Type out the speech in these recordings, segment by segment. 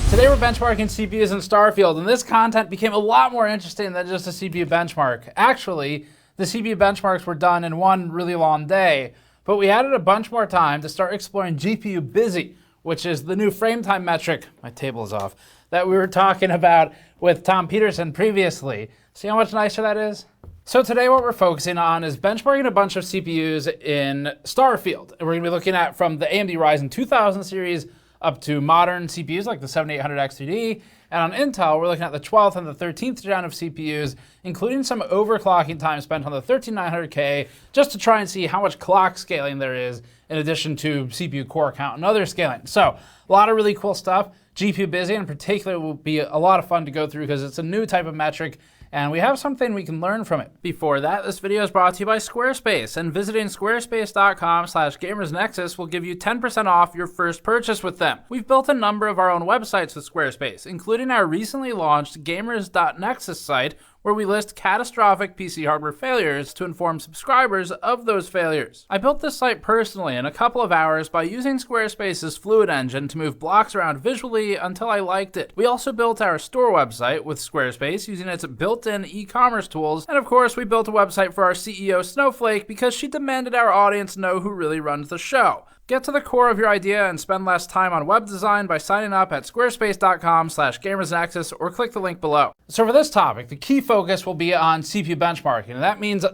Today we're benchmarking CPUs in Starfield, and this content became a lot more interesting than just a CPU benchmark. Actually, the CPU benchmarks were done in one really long day, but we added a bunch more time to start exploring GPU busy, which is the new frame time metric, my table is off, that we were talking about with Tom Peterson previously. See how much nicer that is? So today what we're focusing on is benchmarking a bunch of CPUs in Starfield. And we're gonna be looking at from the AMD Ryzen 2000 series up to modern CPUs like the 7800 X3D. And on Intel, we're looking at the 12th and the 13th gen of CPUs, including some overclocking time spent on the 13900K, just to try and see how much clock scaling there is in addition to CPU core count and other scaling. So a lot of really cool stuff. GPU busy in particular will be a lot of fun to go through because it's a new type of metric and we have something we can learn from it. Before that, this video is brought to you by Squarespace, and visiting squarespace.com/gamersnexus will give you 10% off your first purchase with them. We've built a number of our own websites with Squarespace, including our recently launched gamers.nexus site, where we list catastrophic PC hardware failures to inform subscribers of those failures. I built this site personally in a couple of hours by using Squarespace's Fluid engine to move blocks around visually until I liked it. We also built our store website with Squarespace using its built-in e-commerce tools, and of course we built a website for our CEO Snowflake because she demanded our audience know who really runs the show. Get to the core of your idea and spend less time on web design by signing up at squarespace.com/gamersnexus or click the link below. So for this topic, the key focus will be on CPU benchmarking, and that means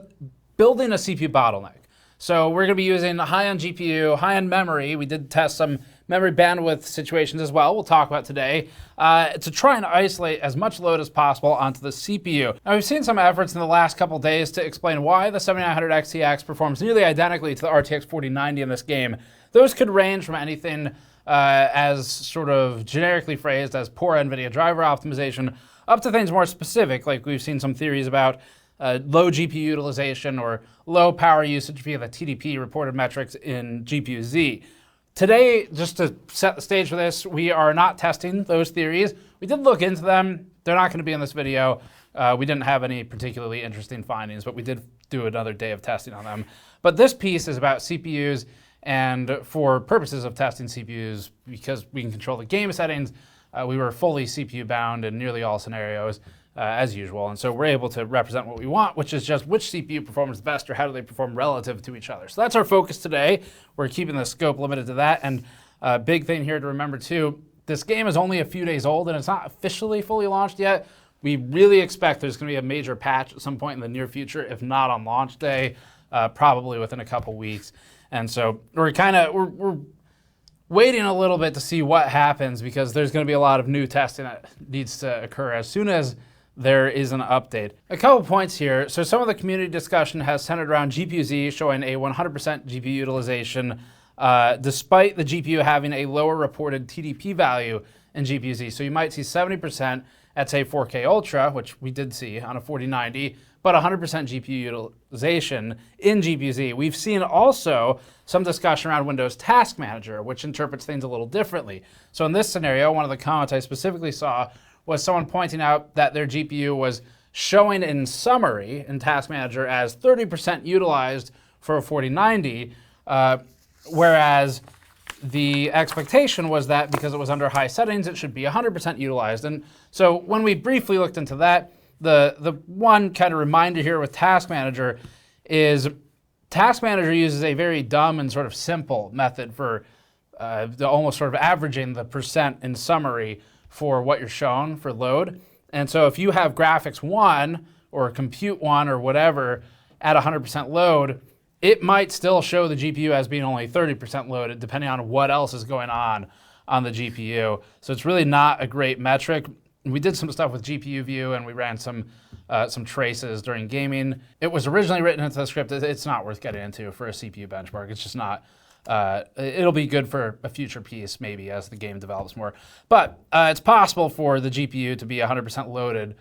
building a CPU bottleneck. So we're gonna be using high-end GPU, high-end memory. We did test some memory bandwidth situations as well, we'll talk about today, to try and isolate as much load as possible onto the CPU. Now we've seen some efforts in the last couple days to explain why the 7900 XTX performs nearly identically to the RTX 4090 in this game. Those could range from anything as sort of generically phrased as poor NVIDIA driver optimization, up to things more specific, like we've seen some theories about low GPU utilization or low power usage via the TDP reported metrics in GPU-Z. Today, just to set the stage for this, we are not testing those theories. We did look into them. They're not going to be in this video. We didn't have any particularly interesting findings, but we did do another day of testing on them. But this piece is about CPUs, and for purposes of testing CPUs, because we can control the game settings, we were fully CPU bound in nearly all scenarios, as usual. And so we're able to represent what we want, which is just which CPU performs best or how do they perform relative to each other. So that's our focus today. We're keeping the scope limited to that. And a big thing here to remember too, this game is only a few days old and it's not officially fully launched yet. We really expect there's gonna be a major patch at some point in the near future, if not on launch day, probably within a couple weeks. And so we're waiting a little bit to see what happens because there's gonna be a lot of new testing that needs to occur as soon as there is an update. A couple points here. So some of the community discussion has centered around GPU-Z showing a 100% GPU utilization, despite the GPU having a lower reported TDP value in GPU-Z. So you might see 70% at say 4K Ultra, which we did see on a 4090, but 100% GPU utilization in GPU-Z. We've seen also some discussion around Windows Task Manager, which interprets things a little differently. So in this scenario, one of the comments I specifically saw was someone pointing out that their GPU was showing in summary in Task Manager as 30% utilized for a 4090, whereas the expectation was that because it was under high settings, it should be 100% utilized. And so when we briefly looked into that, the one kind of reminder here with Task Manager is Task Manager uses a very dumb and sort of simple method for almost sort of averaging the percent in summary for what you're shown for load. And so if you have graphics 1 or compute 1 or whatever at 100% load, it might still show the GPU as being only 30% loaded depending on what else is going on the GPU. So it's really not a great metric. We did some stuff with GPU view and we ran some traces during gaming. It was originally written into the script. It's not worth getting into for a CPU benchmark. It's just not. It'll be good for a future piece maybe as the game develops more. But it's possible for the GPU to be 100% loaded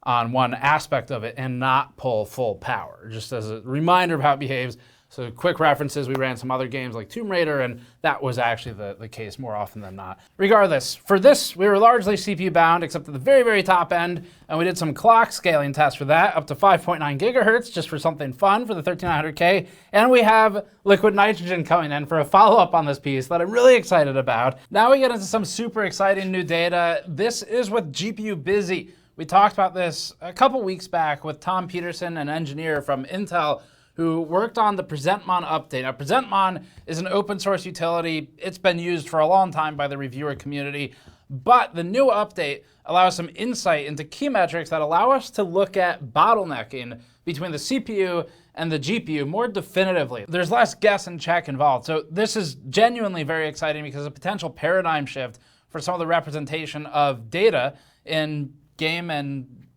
on one aspect of it and not pull full power, just as a reminder of how it behaves. So quick references, we ran some other games like Tomb Raider, and that was actually the case more often than not. Regardless, for this, we were largely CPU bound, except at the very, very top end, and we did some clock scaling tests for that, up to 5.9 gigahertz, just for something fun for the 13900K. And we have liquid nitrogen coming in for a follow-up on this piece that I'm really excited about. Now we get into some super exciting new data. This is with GPU Busy. We talked about this a couple weeks back with Tom Peterson, an engineer from Intel, who worked on the PresentMon update. Now, PresentMon is an open source utility. It's been used for a long time by the reviewer community, but the new update allows some insight into key metrics that allow us to look at bottlenecking between the CPU and the GPU more definitively. There's less guess and check involved. So this is genuinely very exciting because it's a potential paradigm shift for some of the representation of data in game and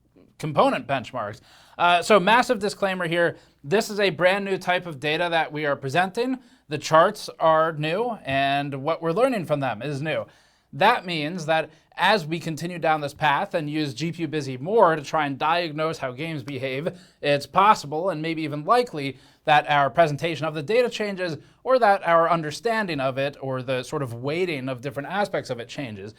component benchmarks. So massive disclaimer here. This is a brand new type of data that we are presenting. The charts are new, and what we're learning from them is new. That means that as we continue down this path and use GPU Busy more to try and diagnose how games behave, it's possible and maybe even likely that our presentation of the data changes, or that our understanding of it or the sort of weighting of different aspects of it changes.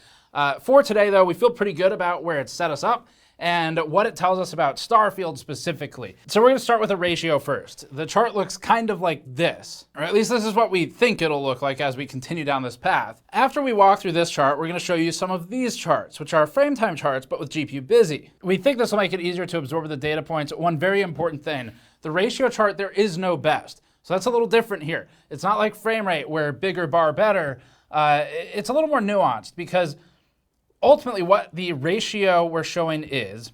For today, though, we feel pretty good about where it set us up and what it tells us about Starfield specifically. So we're gonna start with a ratio first. The chart looks kind of like this, or at least this is what we think it'll look like as we continue down this path. After we walk through this chart, we're gonna show you some of these charts, which are Frametime charts, but with GPU Busy. We think this will make it easier to absorb the data points. One very important thing, the ratio chart, there is no best. So that's a little different here. It's not like frame rate where bigger bar better. It's a little more nuanced because ultimately, what the ratio we're showing is,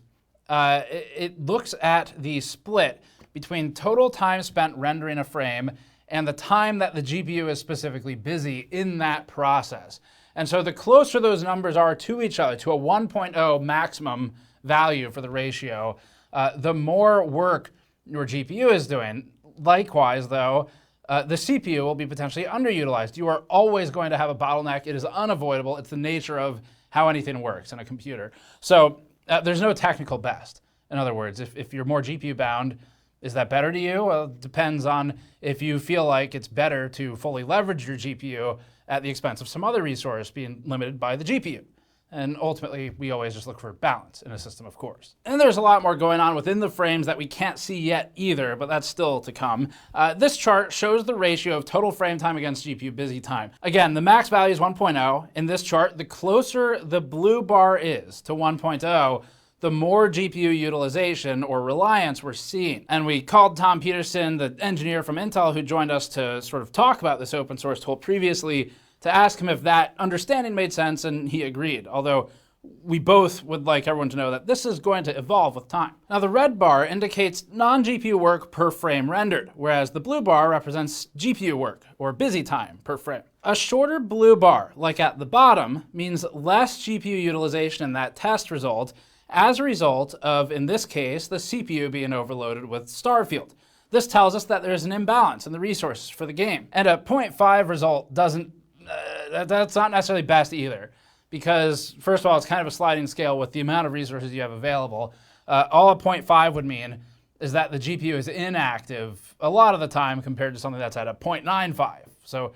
it looks at the split between total time spent rendering a frame and the time that the GPU is specifically busy in that process. And so the closer those numbers are to each other, to a 1.0 maximum value for the ratio, the more work your GPU is doing. Likewise, though, the CPU will be potentially underutilized. You are always going to have a bottleneck. It is unavoidable. It's the nature of how anything works in a computer. So there's no technical best. In other words, if you're more GPU bound, is that better to you? Well, it depends on if you feel like it's better to fully leverage your GPU at the expense of some other resource being limited by the GPU. And ultimately, we always just look for balance in a system, of course. And there's a lot more going on within the frames that we can't see yet either, but that's still to come. This chart shows the ratio of total frame time against GPU busy time. Again, the max value is 1.0. In this chart, the closer the blue bar is to 1.0, the more GPU utilization or reliance we're seeing. And we called Tom Peterson, the engineer from Intel who joined us to sort of talk about this open source tool previously, to ask him if that understanding made sense, and he agreed, although we both would like everyone to know that this is going to evolve with time. Now, the red bar indicates non-GPU work per frame rendered, whereas the blue bar represents GPU work, or busy time, per frame. A shorter blue bar, like at the bottom, means less GPU utilization in that test result as a result of, in this case, the CPU being overloaded with Starfield. This tells us that there's an imbalance in the resources for the game. And a 0.5 result doesn't that's not necessarily best either, because first of all, it's kind of a sliding scale with the amount of resources you have available. All a 0.5 would mean is that the GPU is inactive a lot of the time compared to something that's at a 0.95. So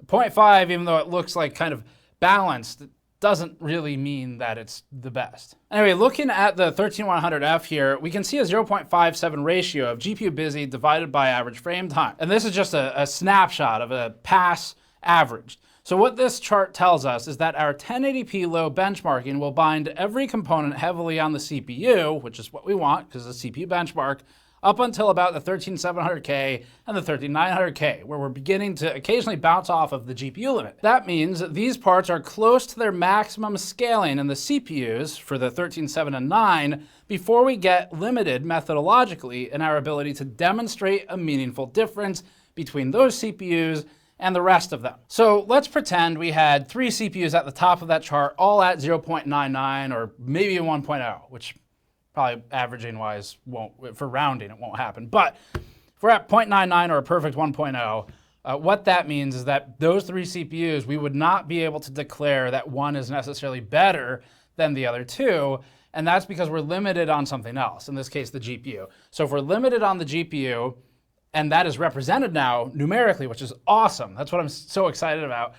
0.5, even though it looks like kind of balanced, it doesn't really mean that it's the best. Anyway, looking at the 13100F here, we can see a 0.57 ratio of GPU busy divided by average frame time. And this is just a snapshot of a pass averaged. So what this chart tells us is that our 1080p low benchmarking will bind every component heavily on the CPU, which is what we want because it's a CPU benchmark, up until about the 13700K and the 13900K, where we're beginning to occasionally bounce off of the GPU limit. That means that these parts are close to their maximum scaling in the CPUs for the 13.7 and 9 before we get limited methodologically in our ability to demonstrate a meaningful difference between those CPUs and the rest of them. So let's pretend we had 3 CPUs at the top of that chart, all at 0.99 or maybe a 1.0, which probably averaging wise won't, for rounding, it won't happen. But if we're at 0.99 or a perfect 1.0, what that means is that those 3 CPUs, we would not be able to declare that one is necessarily better than the other 2, and that's because we're limited on something else, in this case, the GPU. So if we're limited on the GPU, and that is represented now numerically, which is awesome. That's what I'm so excited about.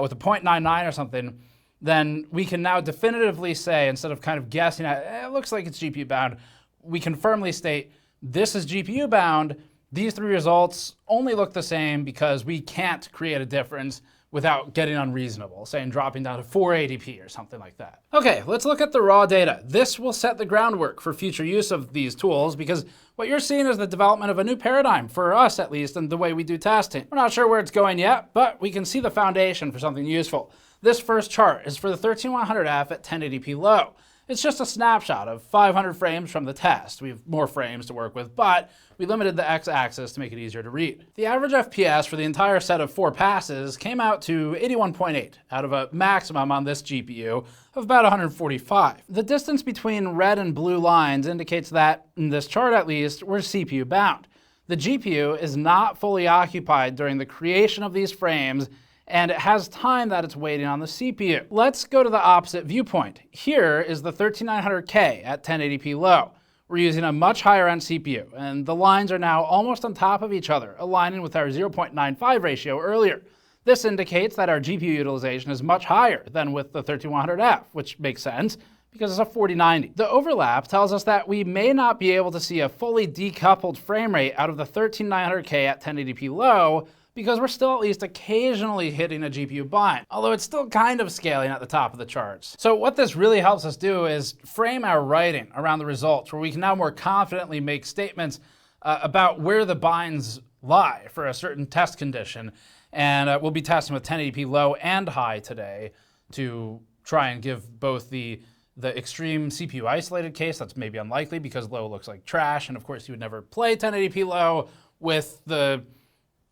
With a 0.99 or something, then we can now definitively say, instead of kind of guessing at, it looks like it's GPU bound, we can firmly state this is GPU bound. These three results only look the same because we can't create a difference without getting unreasonable, saying dropping down to 480p or something like that. Okay, let's look at the raw data. This will set the groundwork for future use of these tools, because what you're seeing is the development of a new paradigm, for us at least, in the way we do testing. We're not sure where it's going yet, but we can see the foundation for something useful. This first chart is for the 13100F at 1080p low. It's just a snapshot of 500 frames from the test. We have more frames to work with, but we limited the x-axis to make it easier to read. The average FPS for the entire set of 4 passes came out to 81.8 out of a maximum on this GPU of about 145. The distance between red and blue lines indicates that, in this chart at least, we're CPU bound. The GPU is not fully occupied during the creation of these frames, and it has time that it's waiting on the CPU. Let's go to the opposite viewpoint. Here is the 13900K at 1080p low. We're using a much higher end CPU, and the lines are now almost on top of each other, aligning with our 0.95 ratio earlier. This indicates that our GPU utilization is much higher than with the 13100F, which makes sense because it's a 4090. The overlap tells us that we may not be able to see a fully decoupled frame rate out of the 13900K at 1080p low, because we're still at least occasionally hitting a GPU bind, although it's still kind of scaling at the top of the charts. So what this really helps us do is frame our writing around the results, where we can now more confidently make statements about where the binds lie for a certain test condition. And we'll be testing with 1080p low and high today to try and give both the extreme CPU isolated case, that's maybe unlikely because low looks like trash, and of course you would never play 1080p low with the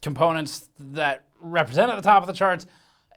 components that represent at the top of the charts,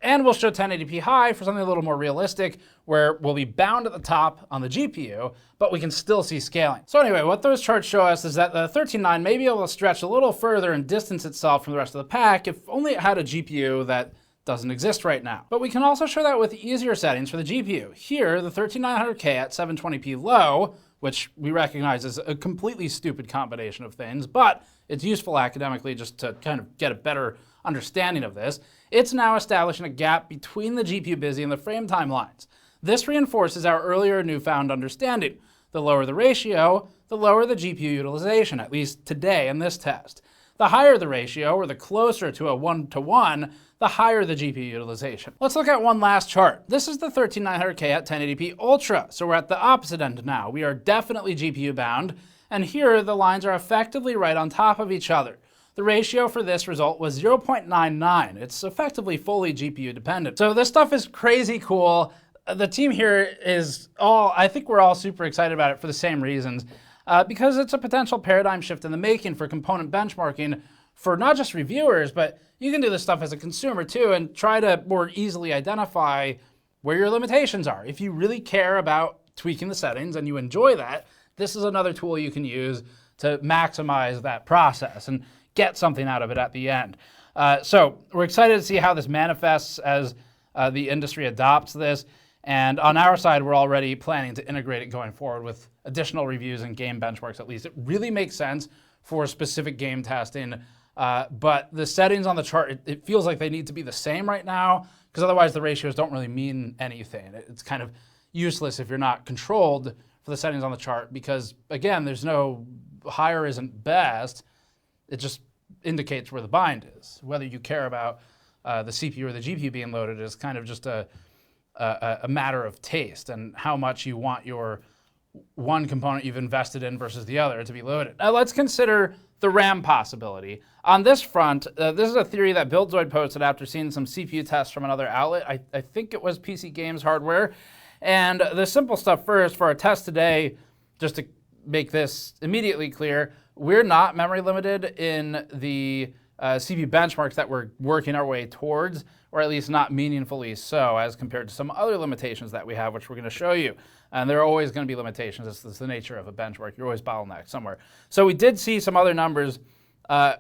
and we'll show 1080p high for something a little more realistic, where we'll be bound at the top on the GPU, but we can still see scaling. So anyway, what those charts show us is that the 139 may be able to stretch a little further and distance itself from the rest of the pack if only it had a GPU that doesn't exist right now. But we can also show that with easier settings for the GPU. Here, the 13900K at 720p low, which we recognize is a completely stupid combination of things, but it's useful academically just to kind of get a better understanding of this. It's now establishing a gap between the GPU busy and the frame time lines. This reinforces our earlier newfound understanding. The lower the ratio, the lower the GPU utilization, at least today in this test. The higher the ratio, or the closer to a 1-to-1, the higher the GPU utilization. Let's look at one last chart. This is the 13900K at 1080p Ultra, so we're at the opposite end now. We are definitely GPU bound, and here the lines are effectively right on top of each other. The ratio for this result was 0.99. It's effectively fully GPU dependent. So this stuff is crazy cool. The team here is I think we're all super excited about it for the same reasons, because it's a potential paradigm shift in the making for component benchmarking for not just reviewers, but you can do this stuff as a consumer too and try to more easily identify where your limitations are. If you really care about tweaking the settings and you enjoy that, this is another tool you can use to maximize that process and get something out of it at the end. So we're excited to see how this manifests as the industry adopts this. And on our side, we're already planning to integrate it going forward with additional reviews and game benchmarks at least. It really makes sense for specific game testing, but the settings on the chart, it feels like they need to be the same right now, because otherwise the ratios don't really mean anything. It's kind of useless if you're not controlled for the settings on the chart, because again, there's no higher isn't best. It just indicates where the bind is. Whether you care about the CPU or the GPU being loaded is kind of just a matter of taste and how much you want your one component you've invested in versus the other to be loaded. Now let's consider the RAM possibility. On this front, this is a theory that BuildZoid posted after seeing some CPU tests from another outlet. I think it was PC Games Hardware. And the simple stuff first, for our test today, just to make this immediately clear, we're not memory limited in the CPU benchmarks that we're working our way towards, or at least not meaningfully so, as compared to some other limitations that we have, which we're going to show you. And there are always going to be limitations. It's the nature of a benchmark. You're always bottlenecked somewhere. So we did see some other numbers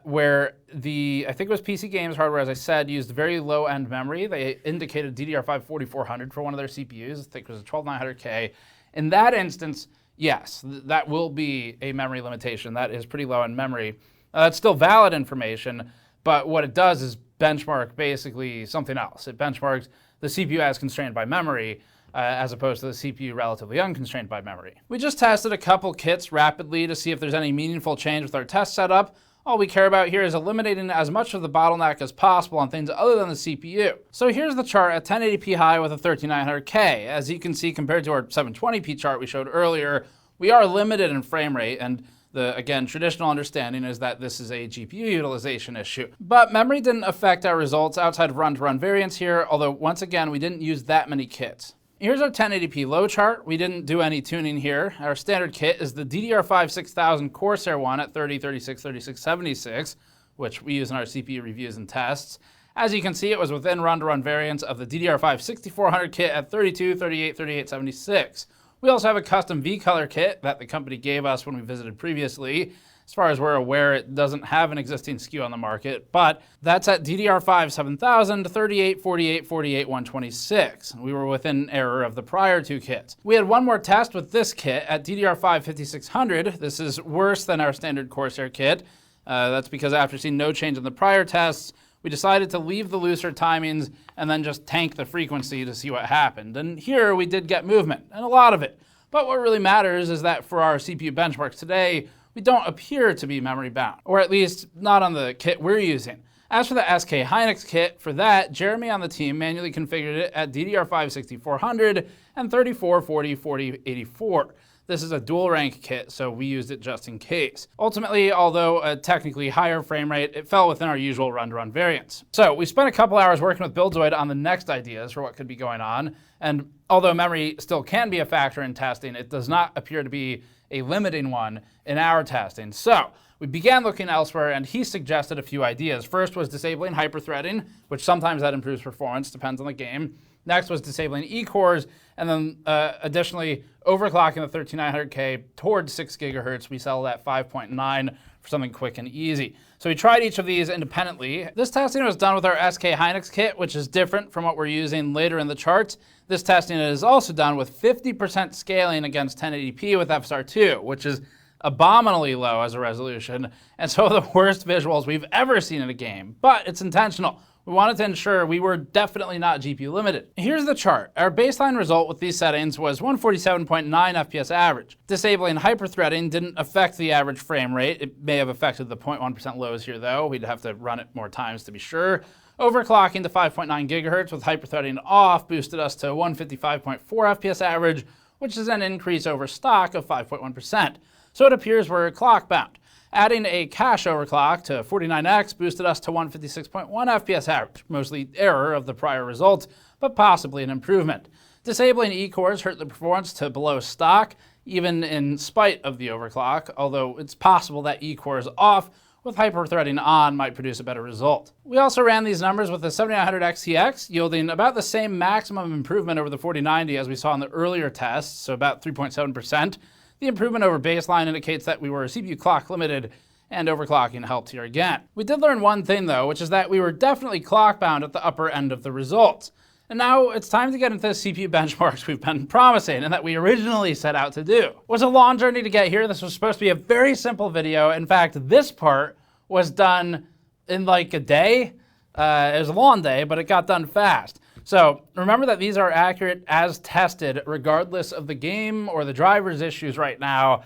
where I think it was PC Games Hardware, as I said, used very low-end memory. They indicated DDR5 4400 for one of their CPUs. I think it was a 12900K. In that instance, yes, that will be a memory limitation. That is pretty low-end memory. That's still valid information, but what it does is benchmark basically something else. It benchmarks the CPU as constrained by memory, as opposed to the CPU relatively unconstrained by memory. We just tested a couple kits rapidly to see if there's any meaningful change with our test setup. All we care about here is eliminating as much of the bottleneck as possible on things other than the CPU. So here's the chart at 1080p high with a 3900K. As you can see, compared to our 720p chart we showed earlier, we are limited in frame rate, and the, again, traditional understanding is that this is a GPU utilization issue. But memory didn't affect our results outside of run-to-run variance here, although once again, we didn't use that many kits. Here's our 1080p low chart. We didn't do any tuning here. Our standard kit is the DDR5 6000 Corsair one at 30, 36, 36, 76, which we use in our CPU reviews and tests. As you can see, it was within run-to-run variance of the DDR5 6400 kit at 32, 38, 38, 76. We also have a custom V-color kit that the company gave us when we visited previously. As far as we're aware, it doesn't have an existing SKU on the market, but that's at DDR5 7000, 38, 48, 48, 126. We were within error of the prior two kits. We had one more test with this kit at DDR5 5600. This is worse than our standard Corsair kit. That's because after seeing no change in the prior tests, we decided to leave the looser timings and then just tank the frequency to see what happened. And here we did get movement, and a lot of it. But what really matters is that for our CPU benchmarks today, we don't appear to be memory bound, or at least not on the kit we're using. As for the SK Hynix kit, for that, Jeremy on the team manually configured it at DDR5 6400 and 34, 40, 40, 84. This is a dual rank kit, so we used it just in case. Ultimately, although a technically higher frame rate, it fell within our usual run-to-run variance. So we spent a couple hours working with Buildzoid on the next ideas for what could be going on, and although memory still can be a factor in testing, it does not appear to be a limiting one in our testing. So we began looking elsewhere, and he suggested a few ideas. First was disabling hyperthreading, which sometimes that improves performance, depends on the game. Next was disabling E-cores, and then additionally overclocking the 13900K towards 6 gigahertz. We settled at 5.9 for something quick and easy. So we tried each of these independently. This testing was done with our SK Hynix kit, which is different from what we're using later in the charts. This testing is also done with 50% scaling against 1080p with FSR2, which is abominably low as a resolution, and some of the worst visuals we've ever seen in a game, but it's intentional. We wanted to ensure we were definitely not GPU limited. Here's the chart. Our baseline result with these settings was 147.9 FPS average. Disabling hyperthreading didn't affect the average frame rate. It may have affected the 0.1% lows here though. We'd have to run it more times to be sure. Overclocking to 5.9 gigahertz with hyperthreading off boosted us to 155.4 FPS average, which is an increase over stock of 5.1%. So it appears we're clock bound. Adding a cache overclock to 49x boosted us to 156.1 FPS average, mostly error of the prior result, but possibly an improvement. Disabling E-cores hurt the performance to below stock, even in spite of the overclock, although it's possible that E-cores off with hyperthreading on might produce a better result. We also ran these numbers with the 7900 XTX, yielding about the same maximum improvement over the 4090 as we saw in the earlier tests, so about 3.7%. The improvement over baseline indicates that we were CPU clock limited, and overclocking helped here again. We did learn one thing though, which is that we were definitely clock bound at the upper end of the results. And now it's time to get into the CPU benchmarks we've been promising and that we originally set out to do. It was a long journey to get here. This was supposed to be a very simple video. In fact, this part was done in like a day. It was a long day, but it got done fast. So remember that these are accurate as tested, regardless of the game or the driver's issues right now.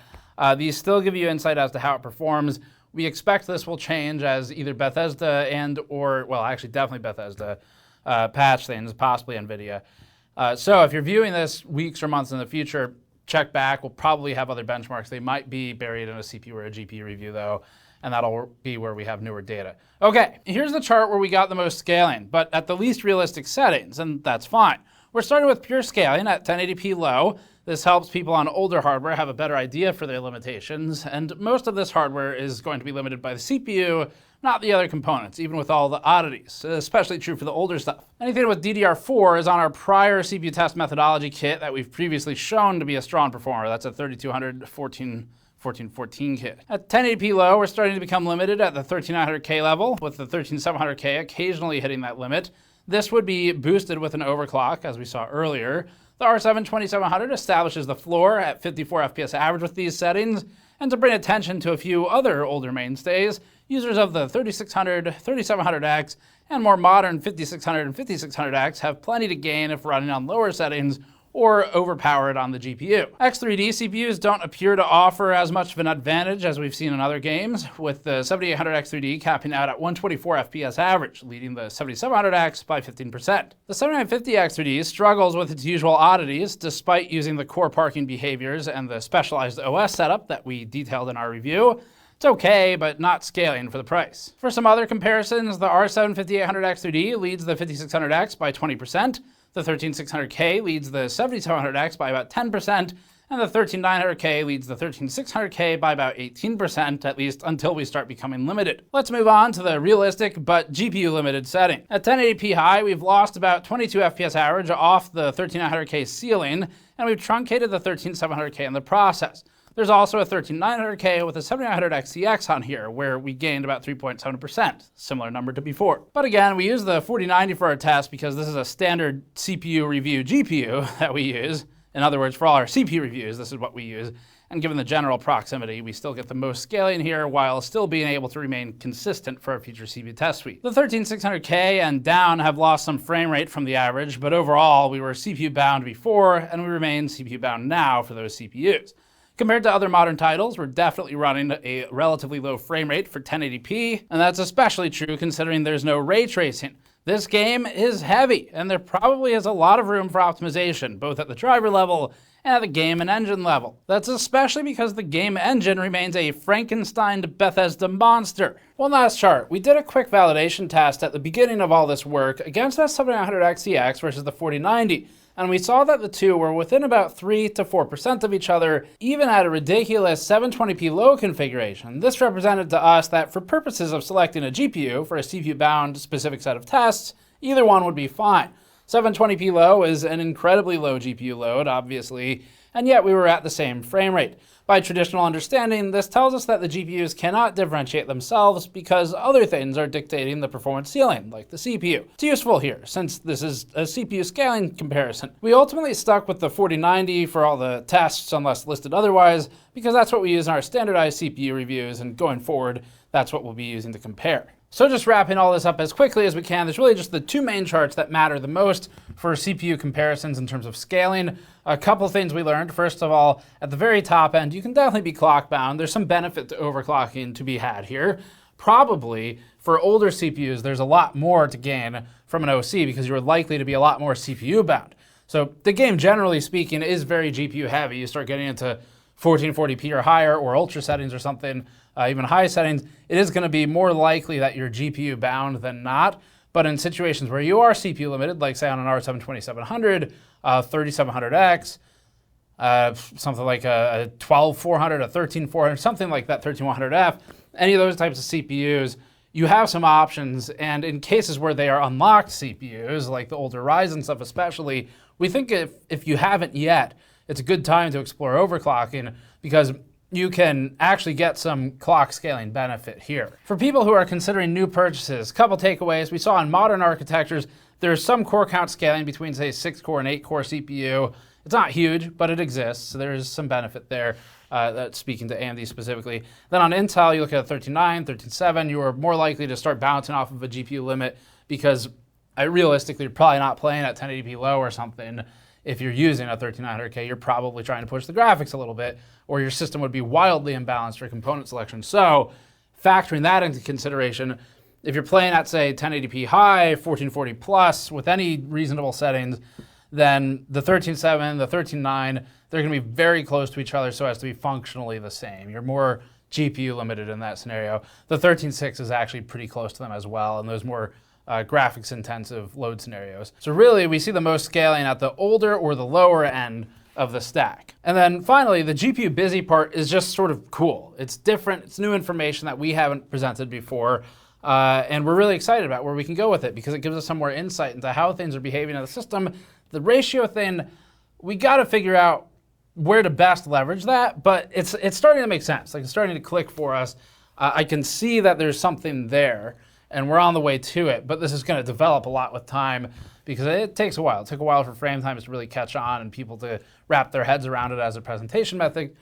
These still give you insight as to how it performs. We expect this will change as either Bethesda actually definitely Bethesda, patch things, possibly NVIDIA. So if you're viewing this weeks or months in the future, check back. We'll probably have other benchmarks. They might be buried in a CPU or a GPU review though, and that'll be where we have newer data. Okay, here's the chart where we got the most scaling, but at the least realistic settings, and that's fine. We're starting with pure scaling at 1080p low. This helps people on older hardware have a better idea for their limitations, and most of this hardware is going to be limited by the CPU, not the other components, even with all the oddities, especially true for the older stuff. Anything with DDR4 is on our prior CPU test methodology kit that we've previously shown to be a strong performer. That's a 3200 1414 kit. At 1080p low, we're starting to become limited at the 13900K level, with the 13700K occasionally hitting that limit. This would be boosted with an overclock, as we saw earlier. The R7 2700 establishes the floor at 54 FPS average with these settings, And to bring attention to a few other older mainstays, users of the 3600, 3700X, and more modern 5600 and 5600X have plenty to gain if running on lower settings or overpowered on the GPU. X3D CPUs don't appear to offer as much of an advantage as we've seen in other games, with the 7800 X3D capping out at 124 FPS average, leading the 7700X by 15%. The 7950 X3D struggles with its usual oddities, despite using the core parking behaviors and the specialized OS setup that we detailed in our review. It's okay, but not scaling for the price. For some other comparisons, the R7 5800 X3D leads the 5600X by 20%, the 13600K leads the 7700X by about 10%, and the 13900K leads the 13600K by about 18%, at least until we start becoming limited. Let's move on to the realistic but GPU limited setting. At 1080p high, we've lost about 22 FPS average off the 13900K ceiling, and we've truncated the 13700K in the process. There's also a 13900K with a 7900 XTX on here, where we gained about 3.7%, similar number to before. But again, we use the 4090 for our test because this is a standard CPU review GPU that we use. In other words, for all our CPU reviews, this is what we use. And given the general proximity, we still get the most scaling here while still being able to remain consistent for our future CPU test suite. The 13600K and down have lost some frame rate from the average, but overall, we were CPU bound before, and we remain CPU bound now for those CPUs. Compared to other modern titles, we're definitely running a relatively low frame rate for 1080p, and that's especially true considering there's no ray tracing. This game is heavy, and there probably is a lot of room for optimization, both at the driver level and at the game and engine level. That's especially because the game engine remains a Frankenstein Bethesda monster. One last chart. We did a quick validation test at the beginning of all this work against that 7900 XTX versus the 4090. And we saw that the two were within about 3 to 4% of each other, even at a ridiculous 720p low configuration. This represented to us that for purposes of selecting a GPU for a CPU-bound specific set of tests, either one would be fine. 720p low is an incredibly low GPU load, obviously, and yet we were at the same frame rate. By traditional understanding, this tells us that the GPUs cannot differentiate themselves because other things are dictating the performance ceiling, like the CPU. It's useful here, since this is a CPU scaling comparison. We ultimately stuck with the 4090 for all the tests, unless listed otherwise, because that's what we use in our standardized CPU reviews, and going forward, that's what we'll be using to compare. So just wrapping all this up as quickly as we can, there's really just the two main charts that matter the most for CPU comparisons in terms of scaling. A couple things we learned. First of all, at the very top end, you can definitely be clock bound. There's some benefit to overclocking to be had here. Probably for older CPUs, there's a lot more to gain from an OC because you're likely to be a lot more CPU bound. So the game, generally speaking, is very GPU heavy. You start getting into 1440p or higher, or ultra settings or something, even high settings, it is going to be more likely that you're GPU bound than not. But in situations where you are CPU limited, like say on an R7 2700, 3700X, something like a 12400, a 13400, something like that, 13100F, any of those types of CPUs, you have some options. And in cases where they are unlocked CPUs, like the older Ryzen stuff especially, we think if you haven't yet, it's a good time to explore overclocking because you can actually get some clock scaling benefit here. For people who are considering new purchases, a couple takeaways. We saw in modern architectures, there's some core count scaling between, say, 6-core and 8-core CPU. It's not huge, but it exists, so there's some benefit there, that's speaking to AMD specifically. Then on Intel, you look at a 13.9, 13.7, you are more likely to start bouncing off of a GPU limit because realistically, you're probably not playing at 1080p low or something. If you're using a 13900K, you're probably trying to push the graphics a little bit, or your system would be wildly imbalanced for component selection. So factoring that into consideration, if you're playing at, say, 1080p high, 1440 plus, with any reasonable settings, then the 13.7, the 13.9, they're going to be very close to each other so as to be functionally the same. You're more GPU limited in that scenario. The 13.6 is actually pretty close to them as well, and those more graphics intensive load scenarios. So really, we see the most scaling at the older or the lower end of the stack. And then finally, the GPU busy part is just sort of cool. It's different, it's new information that we haven't presented before, and we're really excited about where we can go with it because it gives us some more insight into how things are behaving in the system. The ratio thing, we gotta figure out where to best leverage that, but it's starting to make sense. Like, it's starting to click for us. I can see that there's something there, and we're on the way to it, but this is going to develop a lot with time because it takes a while. It took a while for Frametimes to really catch on and people to wrap their heads around it as a presentation method.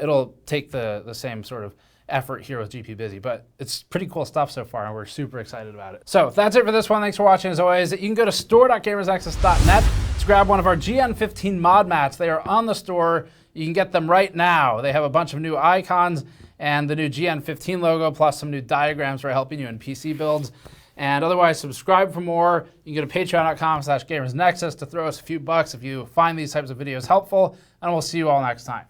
It'll take the same sort of effort here with GPU Busy, but it's pretty cool stuff so far, and we're super excited about it. So that's it for this one. Thanks for watching. As always, you can go to store.gamersnexus.net to grab one of our GN15 mod mats. They are on the store. You can get them right now. They have a bunch of new icons and the new GN15 logo, plus some new diagrams for helping you in PC builds. And otherwise, subscribe for more. You can go to patreon.com/gamersnexus to throw us a few bucks if you find these types of videos helpful, and we'll see you all next time.